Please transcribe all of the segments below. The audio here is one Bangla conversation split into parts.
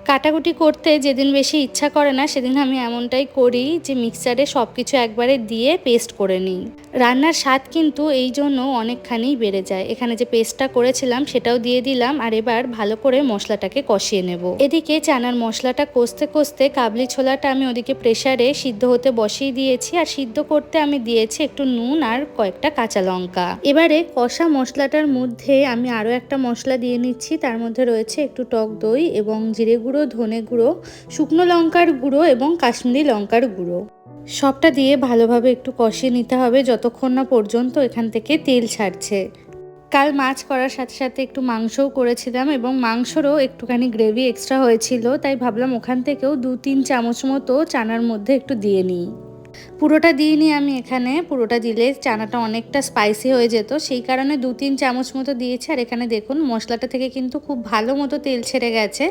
কাটাকুটি করতে যেদিন বেশি ইচ্ছা করে না সেদিন আমি এমনটাই করি যে মিক্সারে সব কিছু একবারে দিয়ে পেস্ট করে নিই। রান্নার স্বাদ কিন্তু এই জন্য অনেকখানি বেড়ে যায়। এখানে যে পেস্টটা করেছিলাম সেটাও দিয়ে দিলাম, আর এবার ভালো করে মশলাটাকে কষিয়ে নেব। এদিকে চানার মশলাটা কষতে কষতে কাবলি ছোলাটা আমি ওদিকে প্রেসারে সিদ্ধ হতে বসিয়ে দিয়েছি, আর সিদ্ধ করতে আমি দিয়েছি একটু নুন আর কয়েকটা কাঁচা লঙ্কা। এবারে কষা মশলাটার মধ্যে আমি আরও একটা মশলা দিয়ে নিচ্ছি। তার মধ্যে রয়েছে একটু টক দই এবং জিরে গুঁড়ো, ধনে গুঁড়ো, শুকনো লঙ্কার গুঁড়ো এবং কাশ্মীরি লঙ্কার গুঁড়ো। সবটা দিয়ে ভালোভাবে একটু কষিয়ে নিতে হবে যতক্ষণ না পর্যন্ত এখান থেকে তেল ছাড়ছে। কাল মাছ করার সাথে সাথে একটু মাংসও করেছিলাম এবং মাংসরও একটুখানি গ্রেভি এক্সট্রা হয়েছিল, তাই ভাবলাম ওখান থেকেও 2-3 চামচ মতো চানার মধ্যে একটু দিয়ে নিই। পুরোটা দিইনি আমি এখানে, পুরোটা দিলে চানাটা অনেকটা স্পাইসি হয়ে যেত, সেই কারণে 2-3 চামচ মতো দিয়েছি। আর এখানে দেখুন মশলাটা থেকে কিন্তু খুব ভালো মতো তেল ছেড়ে গেছে।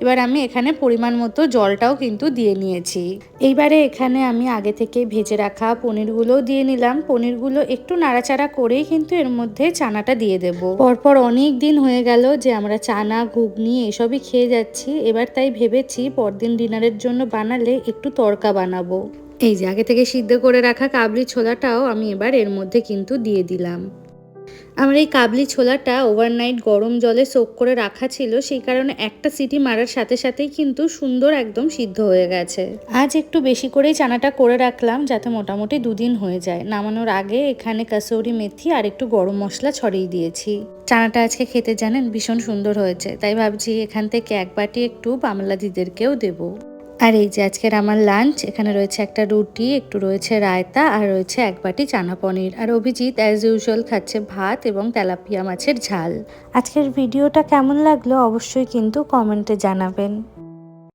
এবার আমি এখানে পরিমাণ মতো জলটাও কিন্তু দিয়ে নিয়েছি। এইবারে এখানে আমি আগে থেকে ভেজে রাখা পনিরগুলোও দিয়ে নিলাম। পনিরগুলো একটু নাড়াচাড়া করেই কিন্তু এর মধ্যে চানাটা দিয়ে দেব। পরপর অনেক দিন হয়ে গেল যে আমরা চানা, ঘুগনি এসবই খেয়ে যাচ্ছি, এবার তাই ভেবেছি পরদিন ডিনারের জন্য বানালে একটু তড়কা বানাবো। এই যে আগে থেকে সিদ্ধ করে রাখা কাবলি ছোলাটাও আমি এবার এর মধ্যে কিন্তু দিয়ে দিলাম। আমার এই কাবলি ছোলাটা ওভারনাইট গরম জলে সোক করে রাখা ছিল, সেই কারণে একটা সিটি মারার সাথে সাথেই কিন্তু সুন্দর একদম সিদ্ধ হয়ে গেছে। আজ একটু বেশি করেই চানাটা করে রাখলাম যাতে মোটামুটি 2 দিন হয়ে যায়। নামানোর আগে এখানে কাসুরি মেথি আর একটু গরম মশলা ছড়িয়ে দিয়েছি। চানাটা আজকে খেতে জানেন ভীষণ সুন্দর হয়েছে, তাই ভাবছি এখান থেকে এক বাটি একটু বামলাদিদেরকেও দেবো। আর এই যে আজকের আমার লাঞ্চ, এখানে রয়েছে একটা রুটি, একটু রয়েছে রায়তা, আর রয়েছে এক বাটি চানা পনির। আর অভিজিৎ অ্যাজ ইউজুয়াল খাচ্ছে ভাত এবং তেলাপিয়া মাছের ঝাল। আজকের ভিডিওটা কেমন লাগলো অবশ্যই কিন্তু কমেন্টে জানাবেন।